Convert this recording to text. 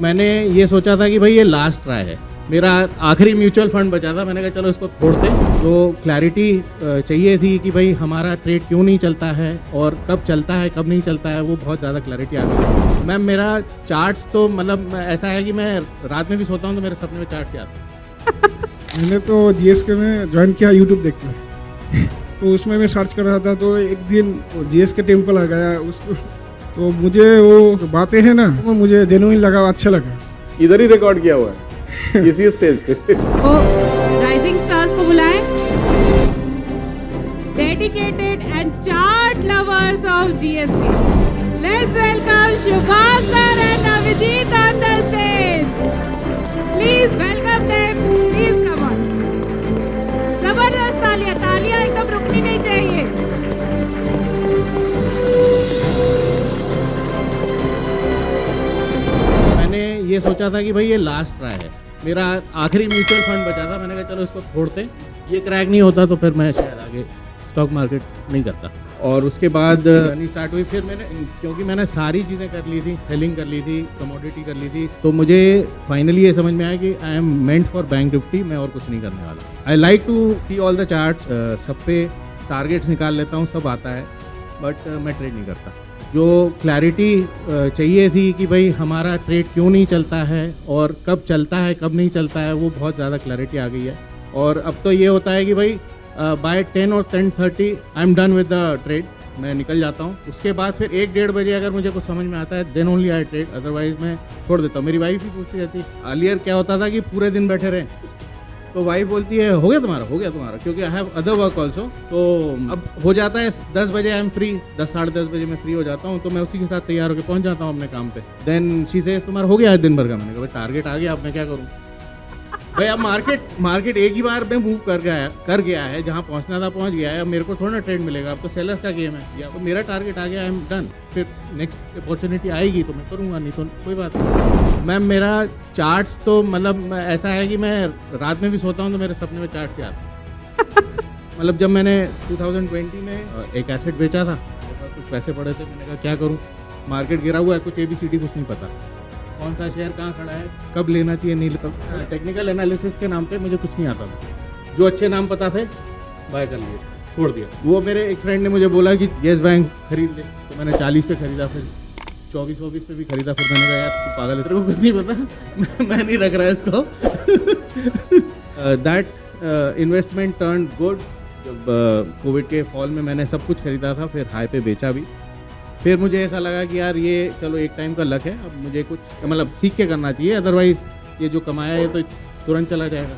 मैंने ये सोचा था कि भाई ये लास्ट ट्राई है, मेरा आखिरी म्यूचुअल फंड बचा था। मैंने कहा चलो इसको छोड़ते, तो क्लैरिटी चाहिए थी कि भाई हमारा ट्रेड क्यों नहीं चलता है और कब चलता है कब नहीं चलता है, वो बहुत ज़्यादा क्लैरिटी आ गई। मैम मेरा चार्ट्स तो मतलब ऐसा है कि मैं रात में भी सोता हूँ तो मेरे सपने में चार्ट्स ही आते हैं। मैंने तो जीएसके में ज्वाइन किया यूट्यूब देख के। तो उसमें मैं सर्च कर रहा था, तो एक दिन जीएसके टेम्पल आ गया उसको, तो मुझे वो बातें हैं ना, वो मुझे जेन्युइन लगा, अच्छा लगा। इधर ही रिकॉर्ड किया हुआ है इसी स्टेज पे। वो राइजिंग स्टार्स को बुलाएं, dedicated and chart lovers of GSK. Let's welcome Shubhankar and Abhijeet on the stage. Please welcome them, please come on. जबरदस्त तालियां, तालियां एकदम रुकनी नहीं चाहिए। मैंने ये सोचा था कि भाई ये लास्ट ट्राई है, मेरा आखिरी म्यूचुअल फंड बचा था। मैंने कहा चलो इसको छोड़ते, ये क्रैक नहीं होता तो फिर मैं शायद आगे स्टॉक मार्केट नहीं करता। और उसके बाद जर्नी स्टार्ट हुई। फिर मैंने, क्योंकि मैंने सारी चीज़ें कर ली थी, सेलिंग कर ली थी, कमोडिटी कर ली थी, तो मुझे फाइनली ये समझ में आया कि I am meant for Bank Nifty, मैं और कुछ नहीं करने वाला। I like to see all the charts, सब पे टारगेट्स निकाल लेता हूँ, सब आता है, बट मैं ट्रेड नहीं करता। जो क्लैरिटी चाहिए थी कि भाई हमारा ट्रेड क्यों नहीं चलता है और कब चलता है कब नहीं चलता है, वो बहुत ज़्यादा क्लैरिटी आ गई है। और अब तो ये होता है कि भाई बाय 10 और 10:30 I am done with the trade, मैं निकल जाता हूँ। उसके बाद फिर 1-1:30 बजे अगर मुझे कुछ समझ में आता है then only I trade, otherwise मैं छोड़ देता हूँ। मेरी वाइफ ही पूछती रहती, अर्लियर क्या होता था कि पूरे दिन बैठे रहे, तो वाइफ बोलती है हो गया तुम्हारा, क्योंकि I have other work also. तो अब हो जाता है 10 बजे आई एम फ्री, 10 साढ़े 10 बजे मैं फ्री हो जाता हूँ, तो मैं उसी के साथ तैयार होकर पहुँच जाता हूँ अपने काम पे। देन शी सेज तुम्हारा हो गया है दिन भर का। मैंने कहा भाई टारगेट आ गया, अब मैं क्या करूँ भाई। अब मार्केट एक ही बार में मूव कर गया है, जहाँ पहुँचना था पहुँच गया है। अब मेरे को थोड़ा ना ट्रेड मिलेगा, अब तो सेलर्स का गेम है। या तो मेरा टारगेट आ गया, आई एम डन, फिर नेक्स्ट अपॉर्चुनिटी आएगी तो मैं करूँगा, नहीं तो कोई बात नहीं। मैम मेरा चार्ट्स तो मतलब ऐसा है कि मैं रात में भी सोता हूँ तो मेरे सपने में चार्ट्स ही आते हैं। मतलब जब मैंने 2020 में एक एसेट बेचा था, मेरे पास कुछ पैसे पड़े थे, मैंने कहा क्या करूँ, मार्केट गिरा हुआ है, कुछ ABCD कुछ नहीं पता, कौन सा शेयर कहाँ खड़ा है, कब लेना चाहिए नहीं लेता। टेक्निकल एनालिसिस के नाम पे मुझे कुछ नहीं आता था, जो अच्छे नाम पता थे बाय कर लिए, छोड़ दिया। वो मेरे एक फ्रेंड ने मुझे बोला कि येस बैंक खरीद ले, तो मैंने 40 पे खरीदा, फिर 24 पे भी खरीदा। फिर मैंने कहा यार तू पागल है, तेरे को कुछ नहीं पता, मैं नहीं रख रहा इसको। That investment turn good. जब कोविड के फॉल में मैंने सब कुछ खरीदा था, फिर हाई पे बेचा भी। फिर मुझे ऐसा लगा कि यार ये चलो एक टाइम का लक है, अब मुझे कुछ मतलब सीख के करना चाहिए, अदरवाइज ये जो कमाया है तो तुरंत चला जाएगा।